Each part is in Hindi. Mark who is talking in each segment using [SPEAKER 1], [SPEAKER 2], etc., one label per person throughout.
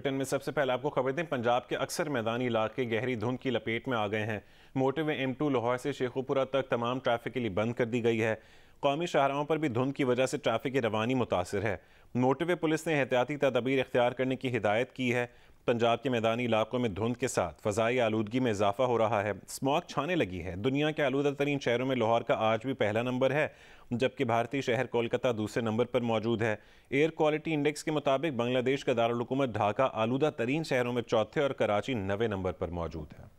[SPEAKER 1] बुलेटिन में सबसे पहले आपको खबर दें, पंजाब के अक्सर मैदानी इलाके गहरी धुंध की लपेट में आ गए हैं। मोटरवे M2 लाहौर से शेखुपुरा तक तमाम ट्रैफिक के लिए बंद कर दी गई है। कौमी शाहराहों पर भी धुंध की वजह से ट्रैफिक की रवानी मुतासर है। मोटरवे पुलिस ने एहतियाती तदाबीर इख्तियार करने की हिदायत की है। पंजाब के मैदानी इलाकों में धुंध के साथ फ़ज़ाई आलूदगी में इजाफा हो रहा है। स्मॉग छाने लगी है। दुनिया के आलूदा तरीन शहरों में लाहौर का आज भी पहला नंबर है, जबकि भारतीय शहर कोलकाता दूसरे नंबर पर मौजूद है। एयर क्वालिटी इंडेक्स के मुताबिक बांग्लादेश का दारुल हुकूमत ढाका आलूदा तरीन शहरों में चौथे और कराची 9वें नंबर पर मौजूद है।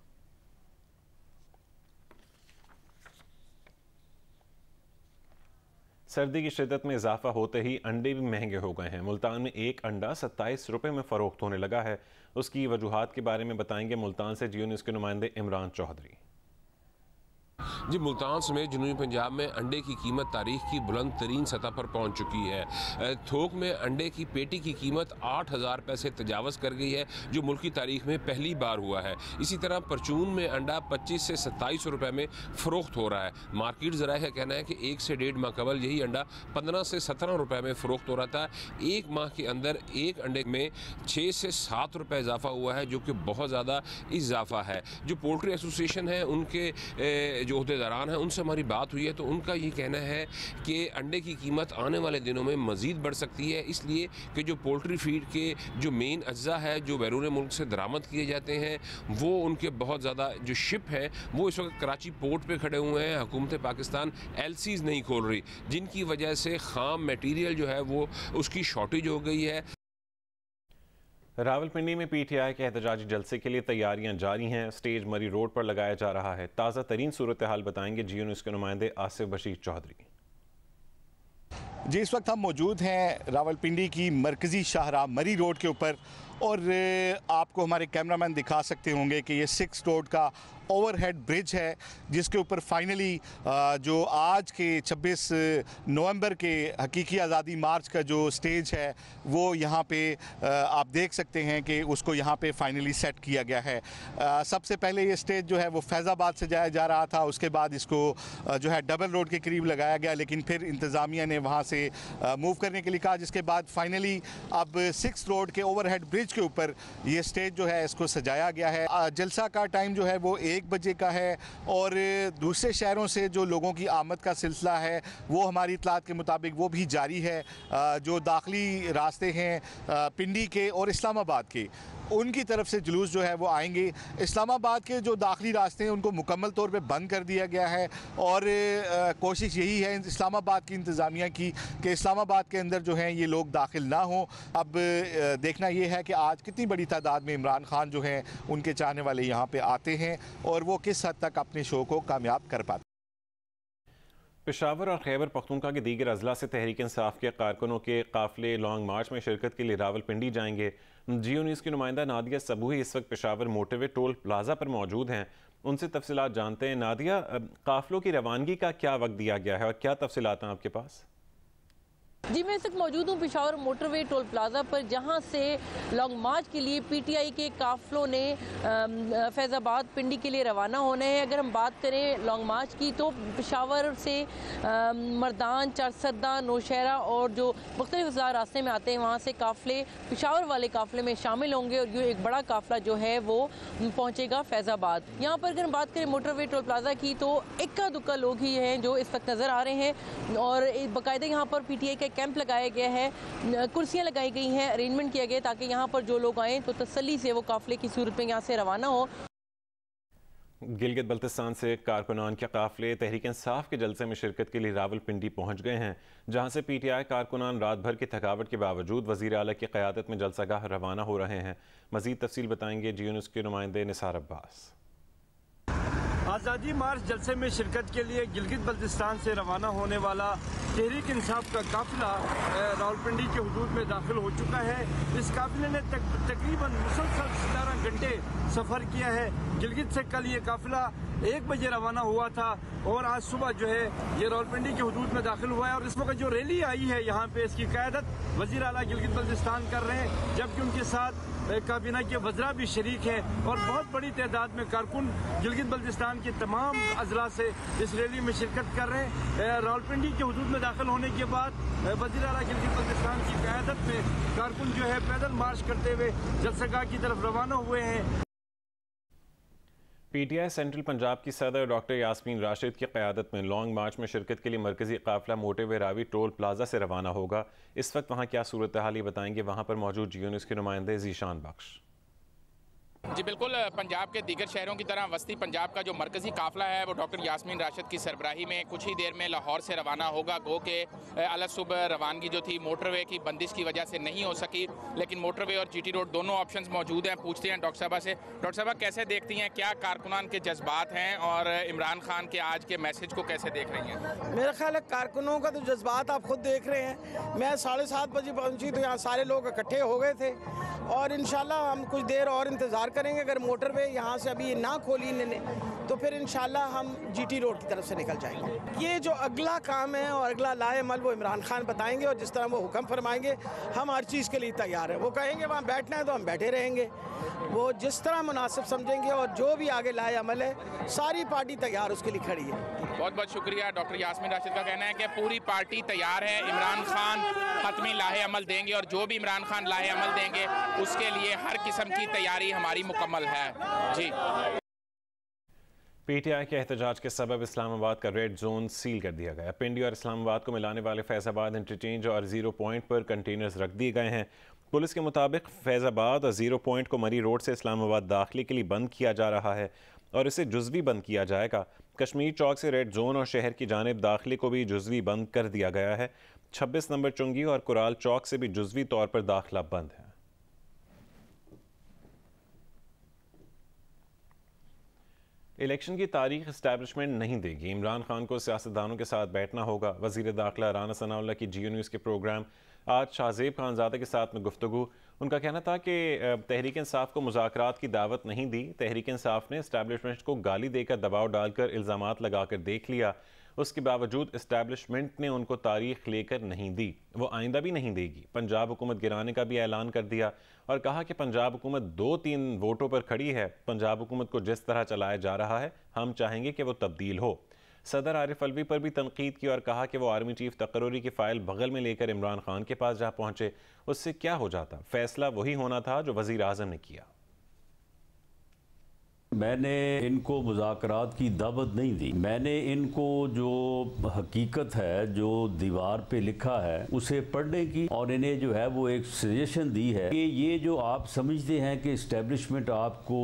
[SPEAKER 1] सर्दी की शिद्दत में इजाफा होते ही अंडे भी महंगे हो गए हैं। मुल्तान में एक अंडा 27 रुपये में फ़रोख्त होने लगा है। उसकी वजूहात के बारे में बताएंगे मुल्तान से जियो न्यूज़ के नुमाइंदे इमरान चौधरी।
[SPEAKER 2] जी, मुल्तान समेत जनूबी पंजाब में अंडे की कीमत तारीख की बुलंद तरीन सतह पर पहुंच चुकी है। थोक में अंडे की पेटी की कीमत 8,000 रुपये से तजावज़ कर गई है, जो मुल्क की तारीख में पहली बार हुआ है। इसी तरह परचून में अंडा 25 से 27 रुपये में फ़रोख्त हो रहा है। मार्केट ज़राए का कहना है कि 1 से 1.5 माह कबल यही अंडा 15 से 17 रुपये में फ़रोख्त हो रहा था। एक माह के अंदर एक अंडे में 6 से 7 रुपये इजाफा हुआ है, जो कि बहुत ज़्यादा इजाफा है। जो पोल्ट्री एसोसिएशन है, उनके जो अहदेदारान हैं, उनसे हमारी बात हुई है तो उनका ये कहना है कि अंडे की कीमत आने वाले दिनों में मज़ीद बढ़ सकती है, इसलिए कि जो पोल्ट्री फीड के जो मेन अज्जा है जो बैरून मुल्क से दरामद किए जाते हैं, वो उनके बहुत ज़्यादा जो शिप हैं वो इस वक्त कराची पोर्ट पे खड़े हुए हैं। हुकूमत पाकिस्तान LCs नहीं खोल रही, जिनकी वजह से ख़ाम मटीरियल जो है वो उसकी शॉर्टेज हो गई है।
[SPEAKER 1] रावलपिंडी में PTI के एहतजाजी जलसे के लिए तैयारियां जारी हैं। स्टेज मरी रोड पर लगाया जा रहा है। ताज़ा तरीन सूरत हाल बताएंगे जियो न्यूज़ के नुमाइंदे आसिफ बशीर चौधरी।
[SPEAKER 3] जी, इस वक्त हम मौजूद हैं रावलपिंडी की मरकज़ी शाहराह मरी रोड के ऊपर और आपको हमारे कैमरामैन दिखा सकते होंगे कि ये 6 रोड का ओवरहेड ब्रिज है, जिसके ऊपर फाइनली जो आज के 26 नवंबर के हकीकी आज़ादी मार्च का जो स्टेज है वो यहाँ पे आप देख सकते हैं कि उसको यहाँ पे फाइनली सेट किया गया है। सबसे पहले ये स्टेज जो है वो फैज़ाबाद से जाया जा रहा था, उसके बाद इसको जो है डबल रोड के करीब लगाया गया, लेकिन फिर इंतज़ामिया ने वहाँ से मूव करने के लिए कहा, जिसके बाद फाइनली अब 6 रोड के ओवरहेड ब्रिज के ऊपर ये स्टेज जो है इसको सजाया गया है। जलसा का टाइम जो है वो 1 बजे का है और दूसरे शहरों से जो लोगों की आमद का सिलसिला है वो हमारी इत्तलात के मुताबिक वो भी जारी है। जो दाखिली रास्ते हैं पिंडी के और इस्लामाबाद के, उनकी तरफ से जुलूस जो है वो आएंगे। इस्लामाबाद के जो दाखिली रास्ते हैं उनको मुकम्मल तौर पे बंद कर दिया गया है और कोशिश यही है इस्लामाबाद की इंतज़ामिया की कि इस्लामाबाद के अंदर जो हैं ये लोग दाखिल ना हों। अब देखना ये है कि आज कितनी बड़ी तादाद में इमरान खान जो हैं उनके चाहने वाले यहाँ पे आते हैं और वो किस हद तक अपने शो को कामयाब कर पाते।
[SPEAKER 1] पेशावर और खैबर पख्तूनख्वा के दीगर अजला से तहरीक इंसाफ के कारकुनों के काफिले लॉन्ग मार्च में शिरकत के लिए रावलपिंडी जाएंगे। जियो न्यूज़ की नुमाइंदा नादिया सबूही इस वक्त पेशावर मोटरवे टोल प्लाजा पर मौजूद हैं। उनसे तफसीलात जानते हैं। नादिया, काफिलों की रवानगी का क्या वक्त दिया गया है और क्या तफसीलात हैं आपके पास?
[SPEAKER 4] जी, मैं इस वक्त मौजूद हूँ पेशावर मोटरवे टोल प्लाजा पर, जहाँ से लॉन्ग मार्च के लिए PTI के काफिलों ने फैज़ाबाद पिंडी के लिए रवाना होने हैं। अगर हम बात करें लॉन्ग मार्च की तो पेशावर से मर्दान, चारसदा, नौशहरा और जो मुख्तलिफ रास्ते में आते हैं वहाँ से काफिले पेशावर वाले काफिले में शामिल होंगे और ये एक बड़ा काफिला जो है वो पहुँचेगा फैज़ाबाद। यहाँ पर अगर हम बात करें मोटरवे टोल प्लाजा की तो इक्का दुक्का लोग ही हैं जो इस वक्त नज़र आ रहे हैं और बाकायदा यहाँ पर PTI का कैंप लगाया गया है, कुर्सियां लगाई गई हैं, अरेंजमेंट किया गया ताकि यहाँ पर जो लोग आएँ तो तसल्ली से वो काफिले की सूरत में यहाँ से रवाना हो।
[SPEAKER 1] गिलगित बल्तिस्तान से कारकुनान के काफिले तहरीक इंसाफ के जलसे में शिरकत के लिए रावलपिंडी पहुँच गए हैं, जहाँ से PTI कारकुनान रात भर की थकावट के बावजूद वज़ीर आला की क़यादत में जलसागाह रवाना हो रहे हैं। मज़ीद तफसील बताएंगे जियो न्यूज़ के नुमाइंदे निसार अब्बास।
[SPEAKER 5] आज़ादी मार्च जलसे में शिरकत के लिए गिलगित बल्तिस्तान से रवाना होने वाला तहरीक इंसाफ का काफिला रावलपिंडी के हुदूद में दाखिल हो चुका है। इस काफिले ने तकरीबन मुसलसल 17 घंटे सफ़र किया है। गिलगित से कल ये काफिला 1 बजे रवाना हुआ था और आज सुबह जो है ये रावलपिंडी के हुदूद में दाखिल हुआ है और इस वक्त जो रैली आई है यहाँ पे इसकी क़यादत वज़ीर आला गिलगित बल्तिस्तान कर रहे हैं, जबकि उनके साथ काबीना के वज़रा भी शरीक हैं और बहुत बड़ी तादाद में कारकुन गिलगित बल्तिस्तान के तमाम अजला से इस रैली में शिरकत कर रहे हैं। रावलपिंडी के हुदूद में दाखिल होने के बाद वज़ीर आला गिलगित बल्तिस्तान की क़यादत में कारकुन जो है पैदल मार्च करते हुए जलसागाह की तरफ रवाना हुए हैं।
[SPEAKER 1] पीटीआई सेंट्रल पंजाब की सदर डॉक्टर यास्मीन राशिद की क़यादत में लॉन्ग मार्च में शिरकत के लिए मरकजी काफिला मोटेवे रावी टोल प्लाजा से रवाना होगा। इस वक्त वहाँ क्या सूरत हाल बताएंगे वहाँ पर मौजूद जियो न्यूज़ के नुमाइंदे जीशान बख्श।
[SPEAKER 6] जी बिल्कुल, पंजाब के दीगर शहरों की तरह वस्ती पंजाब का जो मरकजी काफिला है वो डॉक्टर यास्मीन राशिद की सरबराही में कुछ ही देर में लाहौर से रवाना होगा। गो के अल सुबह रवानगी जो थी मोटरवे की बंदिश की वजह से नहीं हो सकी, लेकिन मोटरवे और जीटी रोड दोनों ऑप्शंस मौजूद हैं। पूछते हैं डॉक्टर साहबा से। डॉक्टर साहबा, कैसे देखती हैं, क्या कारकुनान के जज्बात हैं और इमरान खान के आज के मैसेज को कैसे देख रही हैं?
[SPEAKER 7] मेरा ख्याल है कारकुनों का तो जज्बात आप खुद देख रहे हैं। मैं 7:30 बजे पहुंची तो यहाँ सारे लोग इकट्ठे हो गए थे और इंशाल्लाह हम कुछ देर और इंतज़ार करेंगे। अगर मोटरवे यहाँ से अभी ना खोली इन्होंने तो फिर इंशाल्लाह हम जीटी रोड की तरफ से निकल जाएंगे। ये जो अगला काम है और अगला लाएमल वो इमरान खान बताएंगे और जिस तरह वो हुक्म फरमाएंगे हम हर चीज़ के लिए तैयार हैं। वो कहेंगे वहाँ बैठना है तो हम बैठे रहेंगे, वो जिस तरह मुनासिब समझेंगे और जो भी आगे लाए अमल है सारी पार्टी तैयार उसके लिए खड़ी है।
[SPEAKER 6] बहुत बहुत शुक्रिया। डॉक्टर यास्मीन राशिद का कहना है कि पूरी पार्टी तैयार है, इमरान खान हतमी लाहे अमल देंगे और जो भी इमरान खान लाहे अमल देंगे उसके लिए हर किस्म की तैयारी हमारी मुकम्मल है। जी।
[SPEAKER 1] पीटीआई के एहतजाज के सबब इस्लामाबाद का रेड जोन सील कर दिया गया। पिंडी और इस्लामाबाद को मिलाने वाले फैज़ाबाद इंटरचेंज और ज़ीरो पॉइंट पर कंटेनर्स रख दिए गए हैं। पुलिस के मुताबिक फैज़ाबाद और ज़ीरो पॉइंट को मरी रोड से इस्लामाबाद दाखिले के लिए बंद किया जा रहा है और इसे जुज़वी बंद किया जाएगा। कश्मीर चौक से रेड जोन और शहर की जानिब दाखिले को भी जुज़वी बंद कर दिया गया है। 26 नंबर चुंगी और कुराल चौक से भी जुज़वी तौर पर दाखिला बंद है। इलेक्शन की तारीख इस्टेब्लिशमेंट नहीं देगी। इमरान खान को सियासतदानों के साथ बैठना होगा। वज़ीर दाखिला राना सनाउल्लाह की जियो न्यूज़ के प्रोग्राम आज शाहजेब खानज़ादा के साथ में गुफ्तगू। उनका कहना था कि तहरीक इंसाफ को मुज़ाकरात की दावत नहीं दी। तहरीक इंसाफ ने इस्टेब्लिशमेंट को गाली देकर दबाव डालकर इल्ज़ामात लगाकर देख लिया। उसके बावजूद इस्टेब्लिशमेंट ने उनको तारीख लेकर नहीं दी, वो आइंदा भी नहीं देगी। पंजाब हुकूमत गिराने का भी ऐलान कर दिया और कहा कि पंजाब हुकूमत 2-3 वोटों पर खड़ी है। पंजाब हुकूमत को जिस तरह चलाया जा रहा है हम चाहेंगे कि वो तब्दील हो। सदर आरिफ अलवी पर भी तनकीद की और कहा कि वो आर्मी चीफ तकर्री की फ़ाइल बगल में लेकर इमरान खान के पास जा पहुंचे। उससे क्या हो जाता, फैसला वही होना था जो वज़ीर आज़म ने किया।
[SPEAKER 8] मैंने इनको मुज़ाकरात की दावत नहीं दी। मैंने इनको जो हकीकत है, जो दीवार पे लिखा है, उसे पढ़ने की और इन्हें जो है वो एक सजेशन दी है कि ये जो आप समझते हैं कि इस्टेब्लिशमेंट आपको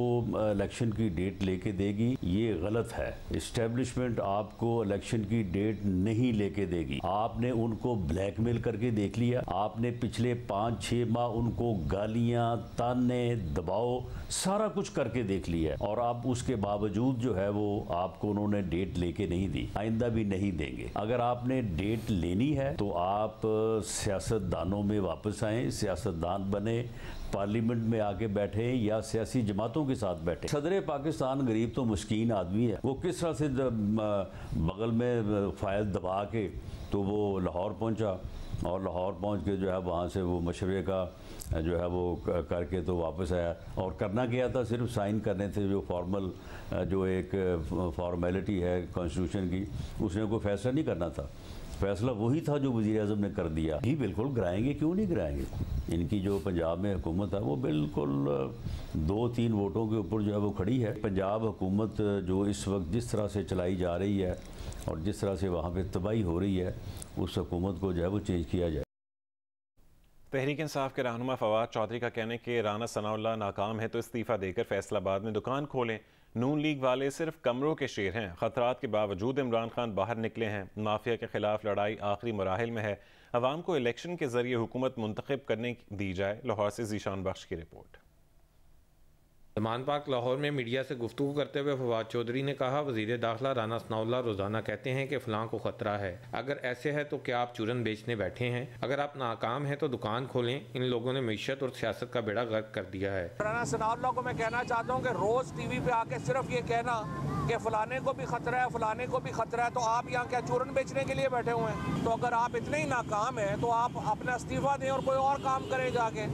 [SPEAKER 8] इलेक्शन की डेट लेके देगी, ये गलत है। इस्टेब्लिशमेंट आपको इलेक्शन की डेट नहीं लेके देगी। आपने उनको ब्लैकमेल करके देख लिया। आपने पिछले 5-6 माह उनको गालियां, ताने, दबाव सारा कुछ करके देख लिया और आप उसके बावजूद जो है वो आपको उन्होंने डेट लेके नहीं दी, आइंदा भी नहीं देंगे। अगर आपने डेट लेनी है तो आप सियासतदानों में वापस आएं, सियासतदान बने, पार्लियामेंट में आके बैठे या सियासी जमातों के साथ बैठे। सदर पाकिस्तान गरीब तो मुस्कीन आदमी है, वो किस तरह से बगल में फाइल दबा के तो वो लाहौर पहुंचा और लाहौर पहुंच के जो है वहाँ से वो मशवरे का जो है वो करके तो वापस आया और करना क्या था, सिर्फ साइन करने थे। जो फॉर्मल जो एक फॉर्मेलिटी है कॉन्स्टिट्यूशन की, उसने कोई फैसला नहीं करना था। फैसला वही था जो वज़ीर आज़म ने कर दिया। ही बिल्कुल गिराएंगे, क्यों नहीं गिराएंगे। इनकी जो पंजाब में हुकूमत है वो बिल्कुल 2-3 वोटों के ऊपर जो है वो खड़ी है। पंजाब हुकूमत जो इस वक्त जिस तरह से चलाई जा रही है और जिस तरह से वहाँ पे तबाही हो रही है, उस हुकूमत को जो है वो चेंज किया जाए।
[SPEAKER 1] तहरीक इंसाफ के रहनुमा फवाद चौधरी का कहना है कि राना सनाउल्लाह नाकाम है तो इस्तीफ़ा देकर फैसलाबाद में दुकान खोलें। नून लीग वाले सिर्फ कमरों के शेर हैं। ख़तरात के बावजूद इमरान खान बाहर निकले हैं। माफिया के खिलाफ लड़ाई आखिरी मराहिल में है। अवाम को इलेक्शन के जरिए हुकूमत मुंतखब करने दी जाए। लाहौर से जीशान बख्श की रिपोर्ट।
[SPEAKER 9] सलमान पार्क लाहौर में मीडिया से गुफ्तगू करते हुए फवाद चौधरी ने कहा, वजीर दाखिला राना सनाउल्लाह रोजाना कहते हैं कि फलां को खतरा है। अगर ऐसे है तो क्या आप चूरन बेचने बैठे हैं? अगर आप नाकाम हैं तो दुकान खोलें। इन लोगों ने मीशत और सियासत का बेड़ा गर्क कर दिया है।
[SPEAKER 10] राना सनाउल्लाह को मैं कहना चाहता हूँ कि रोज टीवी पे आके सिर्फ ये कहना कि फलाने को भी खतरा है, फलाने को भी खतरा है, तो आप यहाँ क्या चूरन बेचने के लिए बैठे हुए हैं? तो अगर आप इतने ही नाकाम हैं तो आप अपना इस्तीफा दें और कोई और काम करें। जाके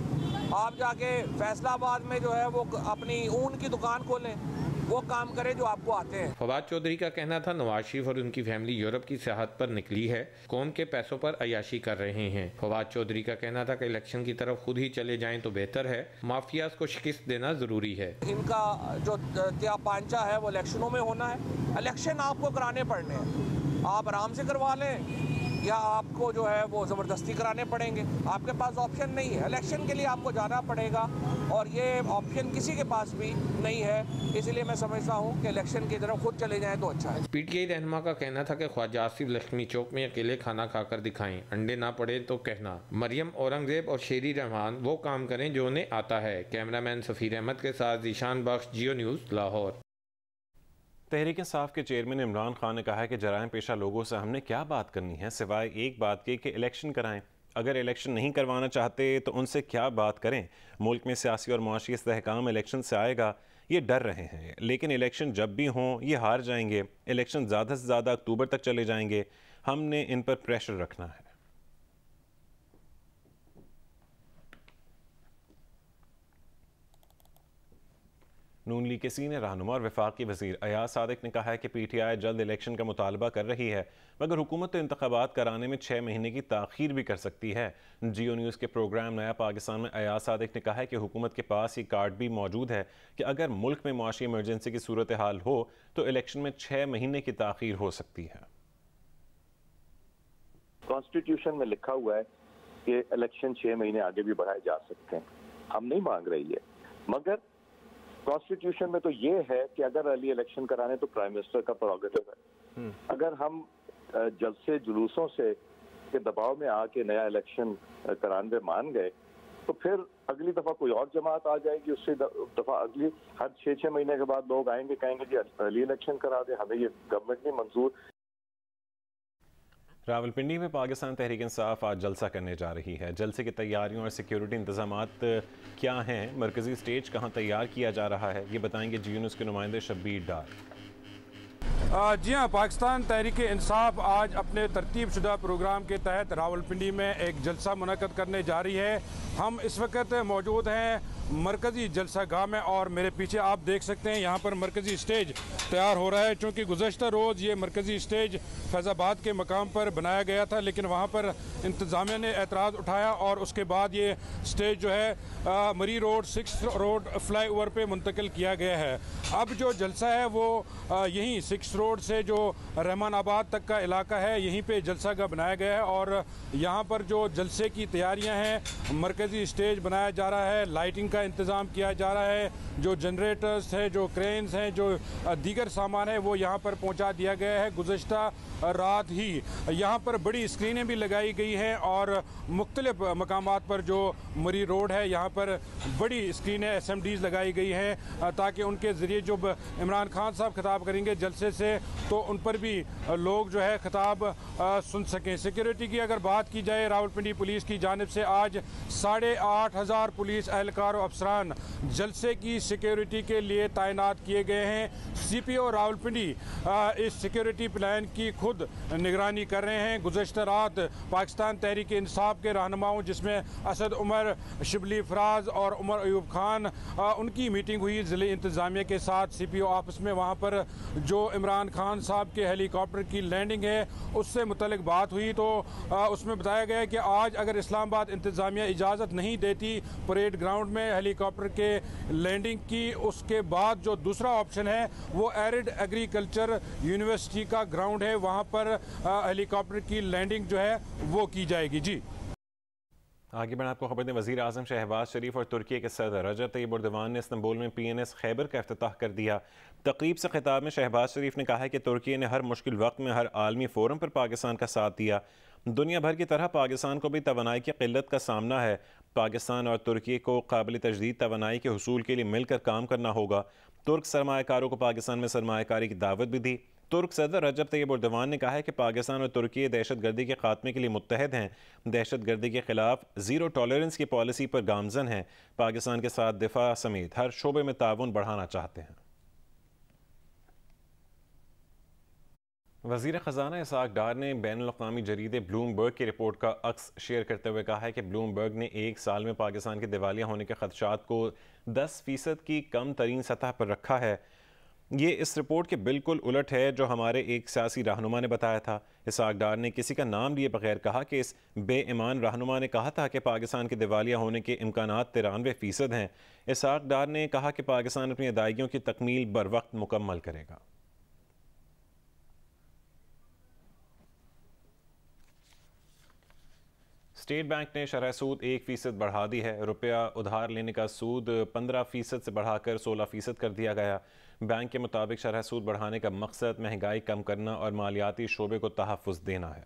[SPEAKER 10] आप जाके फैसलाबाद में जो है वो अपनी ऊन की दुकान खोलें, वो काम करें जो आपको आते हैं।
[SPEAKER 9] फवाद चौधरी का कहना था, नवाज शरीफ और उनकी फैमिली यूरोप की सियाहत पर निकली है, कौम के पैसों पर अयाशी कर रहे हैं। फवाद चौधरी का कहना था कि इलेक्शन की तरफ खुद ही चले जाएं तो बेहतर है, माफियाज को शिकस्त देना जरूरी है।
[SPEAKER 10] इनका जो त्या पांचा है वो इलेक्शनों में होना है। इलेक्शन आपको कराने पड़ने हैं, आप आराम से करवा लें या आपको जो है वो ज़बरदस्ती कराने पड़ेंगे। आपके पास ऑप्शन नहीं है, इलेक्शन के लिए आपको जाना पड़ेगा और ये ऑप्शन किसी के पास भी नहीं है। इसलिए मैं समझता हूँ कि इलेक्शन की तरफ खुद चले जाएं तो अच्छा है।
[SPEAKER 9] पीटीआई रहनुमा का कहना था कि ख्वाजा आसिफ लक्ष्मी चौक में अकेले खाना खाकर दिखाएं, अंडे ना पड़े तो कहना। मरियम औरंगजेब और शेरी रहमान वो काम करें जो उन्हें आता है। कैमरामैन सफ़ीर अहमद के साथ जीशान बख्श, जियो न्यूज़, लाहौर।
[SPEAKER 1] तहरीक इंसाफ के चेयरमैन इमरान खान ने कहा है कि जराइम पेशा लोगों से हमने क्या बात करनी है सिवाय एक बात के कि इलेक्शन कराएं। अगर इलेक्शन नहीं करवाना चाहते तो उनसे क्या बात करें। मुल्क में सियासी और मुआशी इस्तेहकाम इलेक्शन से आएगा, ये डर रहे हैं, लेकिन इलेक्शन जब भी हों ये हार जाएंगे। इलेक्शन ज़्यादा से ज़्यादा अक्टूबर तक चले जाएंगे, हमने इन पर प्रेशर रखना है। नून लीग के सीनियर रहनुमा और वफाकी वजीर अयाज सादिक ने कहा है कि पीटीआई जल्द इलेक्शन का मुतालबा कर रही है, मगर हुकूमत तो इंतखाबात कराने में 6 महीने की ताखीर भी कर सकती है। जियो न्यूज़ के प्रोग्राम नया पाकिस्तान में अयाज सादिक ने कहा है कि हुकूमत के पास ये कार्ड भी मौजूद है कि अगर मुल्क में मुआशी इमरजेंसी की सूरत हाल हो तो इलेक्शन में 6 महीने की ताखीर हो सकती है।
[SPEAKER 11] कॉन्स्टिट्यूशन में लिखा हुआ है कि इलेक्शन 6 महीने आगे भी बढ़ाए जा सकते हैं। हम नहीं मांग रही है, मगर कॉन्स्टिट्यूशन में तो ये है कि अगर अर्ली इलेक्शन कराने तो प्राइम मिनिस्टर का प्रोरोगेटिव है। अगर हम जलसे जुलूसों से के दबाव में आके नया इलेक्शन कराने पे मान गए तो फिर अगली दफा कोई और जमात आ जाएगी, उससे दफा अगली हर 6 महीने के बाद लोग आएंगे, कहेंगे जी अर्ली इलेक्शन करा दे, हमें ये गवर्नमेंट नहीं मंजूर।
[SPEAKER 1] रावलपिंडी में पाकिस्तान तहरीक इंसाफ आज जलसा करने जा रही है। जलसे की तैयारियों और सिक्योरिटी इंतजामात क्या हैं, मरकजी स्टेज कहां तैयार किया जा रहा है, ये बताएंगे जियो न्यूज़ के नुमाइंदे शब्बीर डार।
[SPEAKER 12] जी हाँ, पाकिस्तान तहरीक इंसाफ आज अपने तरतीब शुदा प्रोग्राम के तहत रावलपिंडी में एक जलसा मुनक़द करने जा रही है। हम इस वक्त मौजूद हैं मरकज़ी जलसा गाह में और मेरे पीछे आप देख सकते हैं यहाँ पर मरकज़ी स्टेज तैयार हो रहा है। चूँकि गुज़श्ता रोज़ ये मरकज़ी स्टेज फैज़ाबाद के मकाम पर बनाया गया था, लेकिन वहाँ पर इंतज़ामिया ने एतराज़ उठाया और उसके बाद ये स्टेज जो है मरी रोड 6 रोड फ्लाई ओवर पर मुंतकिल किया गया है। अब जो जलसा है वो यहीं 6 रोड से जो रहमान आबाद तक का इलाका है, यहीं पे जलसा का बनाया गया है और यहाँ पर जो जलसे की तैयारियाँ हैं, मरकज़ी स्टेज बनाया जा रहा है, लाइटिंग का इंतज़ाम किया जा रहा है, जो जनरेटर्स हैं, जो क्रेन्स हैं, जो दीगर सामान है वो यहाँ पर पहुँचा दिया गया है। गुज़श्ता रात ही यहाँ पर बड़ी स्क्रीनें भी लगाई गई हैं और मुख्तलिफ मकामात पर जो मरी रोड है यहाँ पर बड़ी स्क्रीनें SMDs लगाई गई हैं ताकि उनके ज़रिए जब इमरान खान साहब खिताब करेंगे जलसे से तो उन पर भी लोग जो है खिताब सुन सकें। सिक्योरिटी की अगर बात की जाए, रावलपिंडी पुलिस की जानिब से आज 8,500 पुलिस एहलकार और अफसरान जलसे की सिक्योरिटी के लिए तैनात किए गए हैं। CPO रावलपिंडी इस सिक्योरिटी प्लान की खुद निगरानी कर रहे हैं। गुज़श्ता रात पाकिस्तान तहरीक इंसाफ के रहनुमाओं जिसमें असद उमर, शिबली फराज और उमर अयूब खान, उनकी मीटिंग हुई ज़िले इंतज़ामिया के साथ CPO ऑफिस में। वहाँ पर जो इमरान खान साहब के हेलीकॉप्टर की लैंडिंग है उससे मुतल्लिक बात हुई तो उसमें बताया गया कि आज अगर इस्लामाबाद इंतज़ामिया इजाज़त नहीं देती परेड ग्राउंड में हेलीकॉप्टर के लैंडिंग की, उसके बाद जो दूसरा ऑप्शन है वो एरिड एग्रीकल्चर यूनिवर्सिटी का ग्राउंड है, वहाँ पर हेलीकॉप्टर की लैंडिंग जो है वो की जाएगी। जी
[SPEAKER 1] आगे बढ़ा आपको खबर दें, वज़ीर आज़म शहबाज शरीफ और तुर्की के सदर रजब तैयब एर्दोगान ने इस्तांबुल में PNS खैबर का इफ्तिताह कर दिया। तकरीब से खिताब में शहबाज शरीफ ने कहा है कि तुर्की ने हर मुश्किल वक्त में हर आलमी फोरम पर पाकिस्तान का साथ दिया। दुनिया भर की तरह पाकिस्तान को भी तवानाई की किल्लत का सामना है। पाकिस्तान और तुर्की को काबिल तजदीद तवानाई के हुसूल के लिए मिलकर काम करना होगा। तुर्क सरमायाकारों को पाकिस्तान में सरमायाकारी की दावत भी दी। तुर्क सदर रजब तैयब एर्दोगान ने कहा है कि पाकिस्तान और तुर्की दहशतगर्दी के खात्मे के लिए मुत्तहद हैं, दहशतगर्दी के खिलाफ ज़ीरो टॉलरेंस की पॉलिसी पर गामजन हैं, पाकिस्तान के साथ दिफा समेत हर शोबे में ताउन बढ़ाना चाहते हैं। वज़ीर ख़ज़ाना इसाक डार ने बैनुल-अक़वामी जरीदे ब्लूमबर्ग की रिपोर्ट का अक्स शेयर करते हुए कहा है कि ब्लूमबर्ग ने एक साल में पाकिस्तान के दिवालिया होने के खदशात को 10% की कम तरीन सतह पर रखा है। ये इस रिपोर्ट के बिल्कुल उलट है जो हमारे एक सियासी रहनुमा ने बताया था। इसाक डार ने किसी का नाम लिए बगैर कहा कि इस बेईमान रहनुमा ने कहा था कि पाकिस्तान के दिवालिया होने के इम्कानात 93% हैं। इसाक डार ने कहा कि पाकिस्तान अपनी अदायगियों की तकमील बर वक्त मुकम्मल करेगा। स्टेट बैंक ने शरह सूद 1% बढ़ा दी है। रुपया उधार लेने का सूद 15% से बढ़ाकर 16% कर दिया गया। बैंक के मुताबिक शरह सूद बढ़ाने का मकसद महंगाई कम करना और मालियाती शोबे को तहफ़्फ़ुज़ देना है।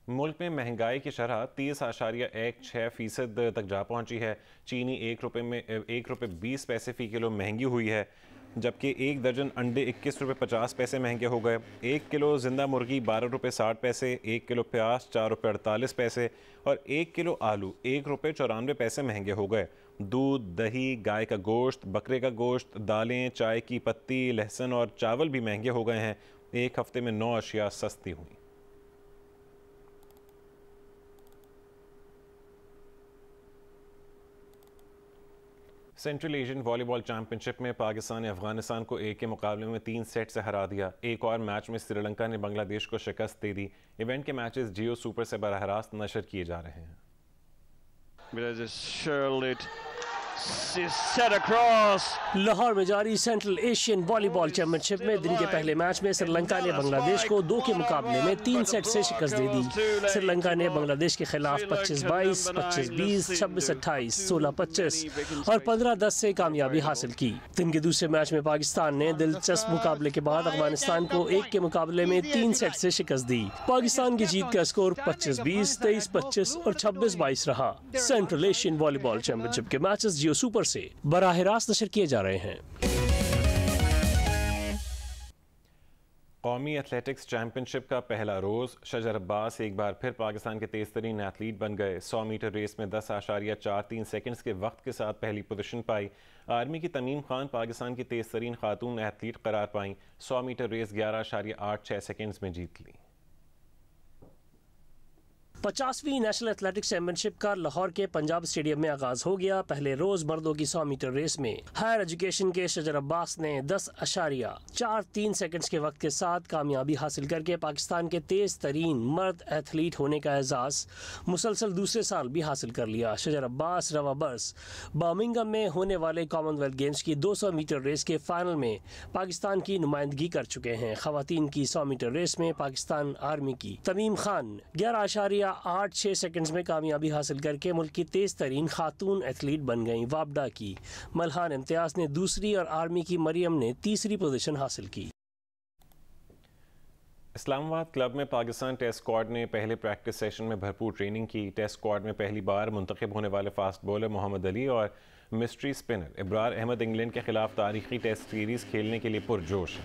[SPEAKER 1] मुल्क में महंगाई की शरह 30.16% तक जा पहुंची है। चीनी ₹1.20 फ़ी किलो महंगी हुई है, जबकि एक दर्जन अंडे ₹21.50 महंगे हो गए। 1 किलो जिंदा मुर्गी ₹12.60, 1 किलो प्याज ₹4.48 और 1 किलो आलू ₹1.94 महंगे हो गए। दूध, दही, गाय का गोश्त, बकरे का गोश्त, दालें, चाय की पत्ती, लहसुन और चावल भी महंगे हो गए हैं। एक हफ्ते में 9 अशिया सस्ती हुई। सेंट्रल एशियन वॉलीबॉल चैंपियनशिप में पाकिस्तान ने अफगानिस्तान को 1 के मुकाबले में 3 सेट से हरा दिया। एक और मैच में श्रीलंका ने बांग्लादेश को शिकस्त दे दी। इवेंट के मैचेस जियो सुपर से बराह रास्त नशर किए जा रहे हैं।
[SPEAKER 13] लाहौर में जारी सेंट्रल एशियन वॉलीबॉल चैंपियनशिप में दिन के पहले मैच में श्रीलंका ने बांग्लादेश को 2 के मुकाबले में 3 सेट से शिकस्त दे दी। श्रीलंका ने बांग्लादेश के खिलाफ 25-22, 25-20, 26-28, 16-25 और 15-10 से कामयाबी हासिल की। दिन के दूसरे मैच में पाकिस्तान ने दिलचस्प मुकाबले के बाद अफगानिस्तान को 1 के मुकाबले में 3 सेट से शिकस्त दी। पाकिस्तान की जीत का स्कोर 25-20, 23-25 और 26-22 रहा। सेंट्रल एशियन वॉलीबॉल चैंपियनशिप के मैचेस जियो सुपर से बराह रास्त नशर किए जा रहे हैं।
[SPEAKER 1] कौमी एथलेटिक्स चैंपियनशिप का पहला रोज़ शजर अब्बास एक बार फिर पाकिस्तान के तेज़ तरीन एथलीट बन गए। 100 मीटर रेस में 10.43 सेकंड्स के वक्त के साथ पहली पोजीशन पाई। आर्मी की तमीम खान पाकिस्तान की तेज़ तरीन खातून एथलीट करार पाई। 100 मीटर रेस 11.86 सेकंड्स में जीत ली।
[SPEAKER 13] 50वीं नेशनल एथलेटिक्स चैंपियनशिप का लाहौर के पंजाब स्टेडियम में आगाज हो गया। पहले रोज मर्दों की 100 मीटर रेस में हायर एजुकेशन के शजर अब्बास ने 10.43 सेकंड्स के वक्त के साथ कामयाबी हासिल करके पाकिस्तान के तेज तरीन मर्द एथलीट होने का एजाज मुसलसल दूसरे साल भी हासिल कर लिया। शजर अब्बास रवा बरस बर्मिंघम में होने वाले कॉमनवेल्थ गेम्स की 200 मीटर रेस के फाइनल में पाकिस्तान की नुमाइंदगी कर चुके हैं। खवातीन की 100 मीटर रेस में पाकिस्तान आर्मी की तमीम खान 11.86 सेकंड्स में कामयाबी हासिल करके मुल्क की तेज तरीन खातून एथलीट बन गईं। वापडा की मल्हान इम्तियाज ने दूसरी और आर्मी की मरियम ने तीसरी पोजीशन हासिल की।
[SPEAKER 1] इस्लामाबाद क्लब में पाकिस्तान टेस्ट स्क्वाड ने पहले प्रैक्टिस सेशन में भरपूर ट्रेनिंग की। टेस्ट स्क्वाड में पहली बार मुंतखब होने वाले फास्ट बॉलर मोहम्मद अली और mystery spinner Ibrar Ahmed England के खिलाफ तारीखी टेस्ट सीरीज खेलने के लिए पुरजोश है।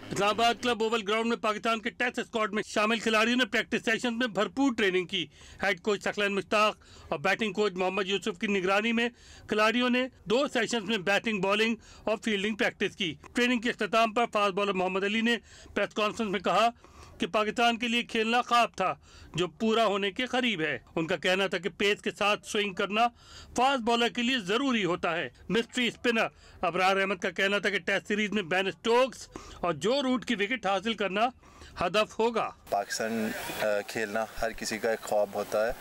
[SPEAKER 14] इस्लामाबाद क्लब ओवल ग्राउंड में पाकिस्तान के टेस्ट स्क्वाड में शामिल खिलाड़ियों ने प्रैक्टिस सेशन में भरपूर ट्रेनिंग की। हेड कोच सकलन मुश्ताक और बैटिंग कोच मोहम्मद यूसुफ की निगरानी में खिलाड़ियों ने 2 सेशंस में बैटिंग, बॉलिंग और फील्डिंग प्रैक्टिस की। ट्रेनिंग के अख्ताम पर फास्ट बॉलर मोहम्मद अली ने प्रेस कॉन्फ्रेंस में कहा कि पाकिस्तान के लिए खेलना ख्वाब था जो पूरा होने के करीब है। उनका कहना था कि पेस के साथ स्विंग करना फास्ट बॉलर के लिए जरूरी होता है। मिस्ट्री स्पिनर अबरार अहमद का कहना था कि टेस्ट सीरीज में बेन स्टोक्स और जो रूट की विकेट हासिल करना हदफ होगा।
[SPEAKER 15] पाकिस्तान खेलना हर किसी का एक ख्वाब होता है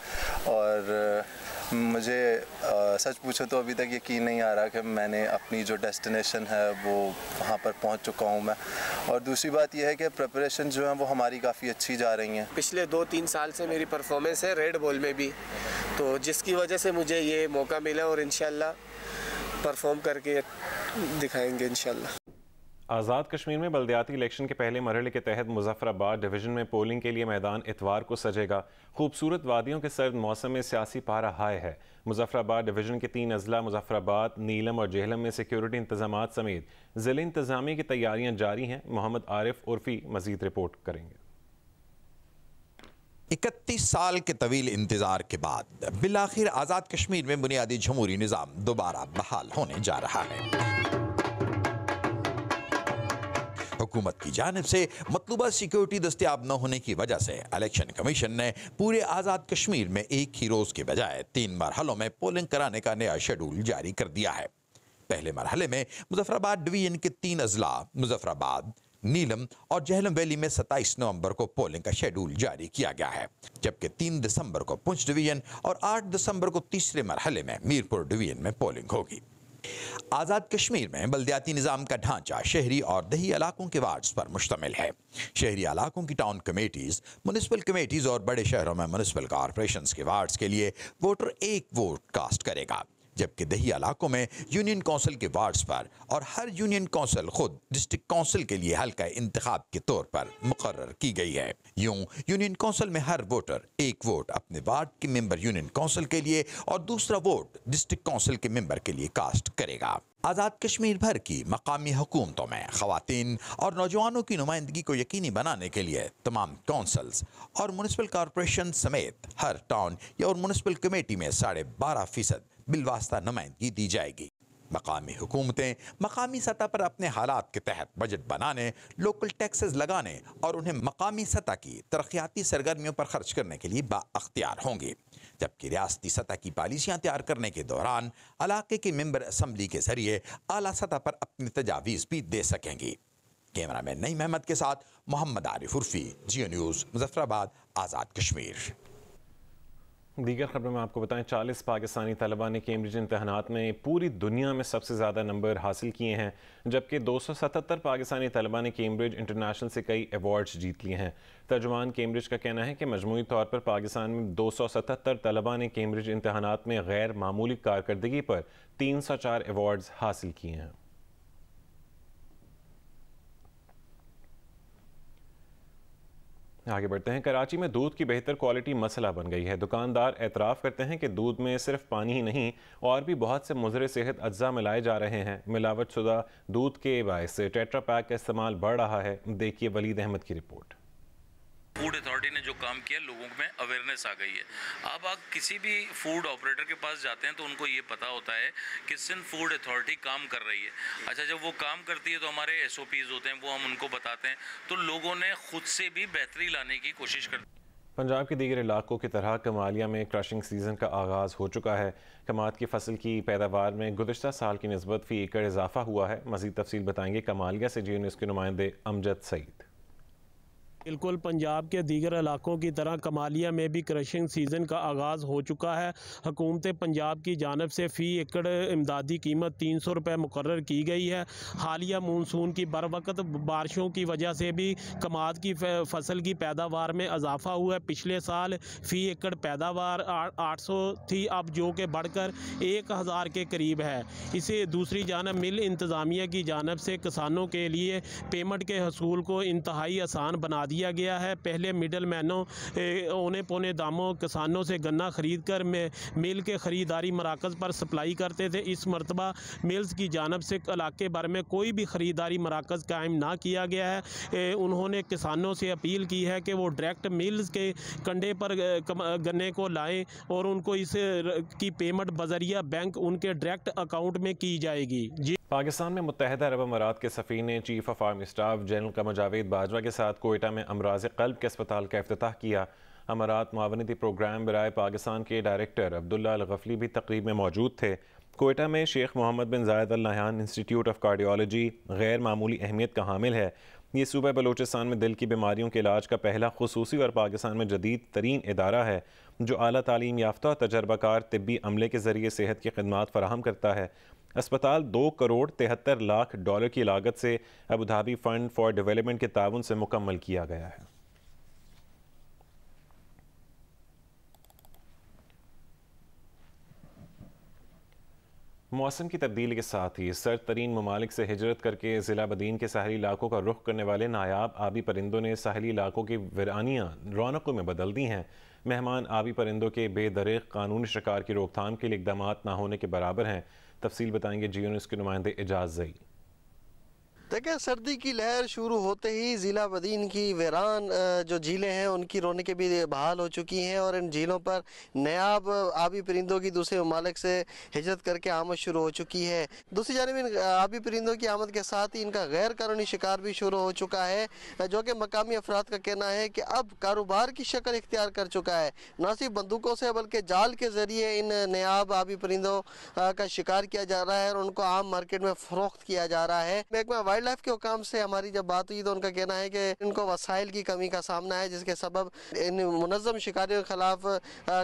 [SPEAKER 15] और मुझे सच पूछो तो अभी तक यकीन नहीं आ रहा कि मैंने अपनी जो डेस्टिनेशन है वो वहाँ पर पहुँच चुका हूँ मैं। और दूसरी बात यह है कि प्रिपरेशन जो है वो हमारी काफ़ी अच्छी जा रही हैं।
[SPEAKER 16] पिछले 2-3 साल से मेरी परफॉर्मेंस है रेड बॉल में भी, तो जिसकी वजह से मुझे ये मौका मिला और इंशाल्लाह परफॉर्म करके दिखाएंगे इंशाल्लाह।
[SPEAKER 1] आज़ाद कश्मीर में बल्दियाती इलेक्शन के पहले मरहले के तहत मुजफ्फराबाद डिवीज़न में पोलिंग के लिए मैदान इतवार को सजेगा। खूबसूरत वादियों के सर्द मौसम में सियासी पारा हाई है। मुजफ्फराबाद डिवीज़न के 3 अजला मुजफ्फराबाद, नीलम और जेहलम में सिक्योरिटी इंतजामात समेत ज़िले इंतजामिया की तैयारियाँ जारी हैं। मोहम्मद आरिफ उर्फी मज़ीद रिपोर्ट करेंगे।
[SPEAKER 17] 31 साल के तवील इंतजार के बाद बिलाखिर आज़ाद कश्मीर में बुनियादी जमहूरी निज़ाम दोबारा बहाल होने जा रहा है। हुकूमत की जानिब से मतलूबा सिक्योरिटी दस्तियाब न होने की वजह से इलेक्शन कमीशन ने पूरे आज़ाद कश्मीर में एक ही रोज के बजाय 3 मरहलों में पोलिंग कराने का नया शेड्यूल जारी कर दिया है। पहले मरहले में मुजफ्फराबाद डिवीजन के 3 अजला मुजफ्फराबाद, नीलम और जेहलम वैली में 27 नवंबर को पोलिंग का शेड्यूल जारी किया गया है, जबकि 3 दिसंबर को पुंछ डिवीजन और 8 दिसंबर को तीसरे मरहले में मीरपुर डिवीजन में पोलिंग होगी। आज़ाद कश्मीर में बल्दियाती निज़ाम का ढांचा शहरी और दही इलाकों के वार्ड्स पर मुश्तमिल है। शहरी इलाकों की टाउन कमेटीज, म्युनिसिपल कमेटीज और बड़े शहरों में म्युनिसिपल कॉरपोरेशंस के वार्ड्स के लिए वोटर एक वोट कास्ट करेगा, जबकि दही इलाकों में यूनियन काउंसिल के वार्ड्स पर और हर यूनियन काउंसिल खुद डिस्ट्रिक्ट काउंसिल के लिए हल्का इंतखाब के तौर पर मुकर्रर की गई है। यूं यूनियन काउंसिल में हर वोटर एक वोट अपने वार्ड के मेंबर यूनियन काउंसिल के लिए और दूसरा वोट डिस्ट्रिक्ट काउंसिल के मेंबर के लिए कास्ट करेगा। आज़ाद कश्मीर भर की मकामी हुकूमतों में खवातीन और नौजवानों की नुमाइंदगी को यकीनी बनाने के लिए तमाम काउंसिल्स और म्युनिसिपल कॉरपोरेशन समेत हर टाउन या और म्युनिसिपल कमेटी में 12.5% बिलवास्ता नुमाइंदगी दी जाएगी। मकामी हुकूमतें मकामी सतह पर अपने हालात के तहत बजट बनाने, लोकल टैक्सेस लगाने और उन्हें मकामी सतह की तरक्याती सरगर्मियों पर खर्च करने के लिए बाअख्तियार होंगी, जबकि रियासती सतह की पॉलिसियाँ तैयार करने के दौरान इलाके के मेंबर असम्बली के जरिए आला सतह पर अपनी तजावीज़ भी दे सकेंगी। कैमरामैन नईम अहमद के साथ मोहम्मद आरिफ उर्फी, जियो न्यूज़, मुजफ्फराबाद, आज़ाद कश्मीर।
[SPEAKER 1] दीगर खबरों में आपको बताएं, 40 पाकिस्तानी तलबा ने कैम्ब्रिज इम्तहानात में पूरी दुनिया में सबसे ज़्यादा नंबर हासिल किए हैं, जबकि 277 पाकिस्तानी तलबा ने कैम्ब्रिज इंटरनेशनल से कई अवार्ड्स जीत लिए हैं। तर्जुमान कैम्ब्रिज का कहना है कि मजमूई तौर पर पाकिस्तान में 277 तलबा ने कैम्ब्रिज इम्तहानात में गैर मामूली कारकर्दगी पर 304 अवार्ड्स हासिल किए हैं। आगे बढ़ते हैं। कराची में दूध की बेहतर क्वालिटी मसला बन गई है। दुकानदार एतराफ़ करते हैं कि दूध में सिर्फ पानी ही नहीं और भी बहुत से मुज़र सेहत अज्जा मिलाए जा रहे हैं। मिलावट शुदा दूध के बायस टेट्रा पैक का इस्तेमाल बढ़ रहा है। देखिए वलीद अहमद की रिपोर्ट।
[SPEAKER 18] फूड अथॉरिटी ने जो काम किया, लोगों में अवेयरनेस आ गई है। अब आप किसी भी फूड ऑपरेटर के पास जाते हैं तो उनको ये पता होता है कि सिंध फूड अथॉरिटी काम कर रही है। अच्छा, जब वो काम करती है तो हमारे SOPs होते हैं, वो हम उनको बताते हैं, तो लोगों ने खुद से भी बेहतरी लाने की कोशिश कर।
[SPEAKER 1] पंजाब के दीगर इलाकों की तरह कमालिया में क्रशिंग सीज़न का आगाज़ हो चुका है। कमात की फसल की पैदावार में गुज़िश्ता साल की निस्बत फ़ी एकड़ इजाफा हुआ है। मज़ीद तफसील बताएंगे कमालिया से जियो न्यूज़ के नुमाइंदे अमजद सईद।
[SPEAKER 19] बिल्कुल पंजाब के दीगर इलाकों की तरह कमालिया में भी क्रशिंग सीज़न का आगाज़ हो चुका है। हुकूमत पंजाब की जानब से फ़ी एकड़ इमदादी कीमत 300 रुपये मुकर्रर की गई है। हालिया मानसून की बरवक़्त बारिशों की वजह से भी कमात की फसल की पैदावार में इजाफा हुआ है। पिछले साल फ़ी एकड़ पैदावार 800 थी, अब जो कि बढ़कर 1000 के करीब है। इसे दूसरी जानब मिल इंतज़ामिया की जानब से किसानों के लिए पेमेंट के हसूल को इंतहाई आसान बना दिया गया है। पहले मिडल मैनों औने पौने दामों किसानों से गन्ना खरीद कर मिल के ख़रीदारी मराकज़ पर सप्लाई करते थे। इस मरतबा मिल्स की जानब से इलाके भर में कोई भी ख़रीदारी मराकज़ कायम ना किया गया है। उन्होंने किसानों से अपील की है कि वो डायरेक्ट मिल्स के कंडे पर गन्ने को लाएं और उनको इस की पेमेंट बजरिया बैंक उनके डायरेक्ट अकाउंट में की जाएगी। जी,
[SPEAKER 1] पाकिस्तान में मुत्तहिदा अरब अमारात के सफ़ीर ने chief of army staff general Qamar Javed Bajwa के साथ कोयटा में अमराज क़ल्ब के अस्पताल का इफ्तिताह किया। अमारात मुआवनती प्रोग्राम बराए पाकिस्तान के डायरेक्टर अब्दुल्ला अल गफली भी तकरीब में मौजूद थे। कोयटा में Sheikh Mohammed bin Zayed al Nahyan institute of cardiology गैर मामूली अहमियत का हामिल है। ये सूबा बलोचिस्तान में दिल की बीमारियों के इलाज का पहला खुसूसी और पाकिस्तान में जदीद तरीन इदारा है जो आला तालीम याफ्ता और तजर्बाकार तिब्बी अमले के ज़रिए सेहत की खदमात फराहम करता है। अस्पताल $2 करोड़ 73 लाख की लागत से Abu Dhabi fund for development के ताउन से मुकम्मल किया गया है। मौसम की तब्दीली के साथ ही सर्द तरीन ममालिक से हिजरत करके ज़िला बदीन के साहली इलाकों का रुख करने वाले नायाब आबी परिंदों ने साहली इलाकों की वीरानियाँ रौनकों में बदल दी हैं। मेहमान आबी परिंदों के बेदरीग कानूनी शिकार की रोकथाम के लिए इकदाम ना होने के बराबर हैं। तफसील बताएंगे जियो न्यूज़ के नुमाइंदे एजाज जई।
[SPEAKER 20] देखिए, सर्दी की लहर शुरू होते ही ज़िला बदीन की वीरान जो झीलें हैं उनकी रौनकें भी बहाल हो चुकी हैं और इन झीलों पर नायाब आबी परिंदों की दूसरे ममालिक से हिजरत करके आमद शुरू हो चुकी है। दूसरी जानिब इन आबी परिंदों की आमद के साथ ही इनका गैर कानूनी शिकार भी शुरू हो चुका है, जो कि मकामी अफराद का कहना है कि अब कारोबार की शक्ल इख्तियार कर चुका है। न सिर्फ बंदूकों से बल्कि जाल के ज़रिए इन नायाब आबी परिंदों का शिकार किया जा रहा है और उनको आम मार्केट में फ़रोख्त किया जा रहा है। महकमा वाइल्ड लाइफ के हुकाम से हमारी जब बात हुई तो उनका कहना है कि इनको वसाइल की कमी का सामना है, जिसके सबब इन मुनज़्ज़म शिकारियों के खिलाफ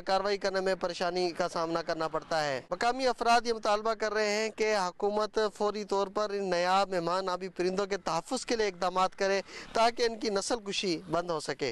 [SPEAKER 20] कार्रवाई करने में परेशानी का सामना करना पड़ता है। मकामी अफराद ये मुतालबा कर रहे हैं कि हुकूमत फौरी तौर पर इन नायाब मेहमान आबी परिंदों के तहफ़्फ़ुज़ के लिए इक़दाम करे ताकि इनकी नस्ल कुशी बंद हो सके।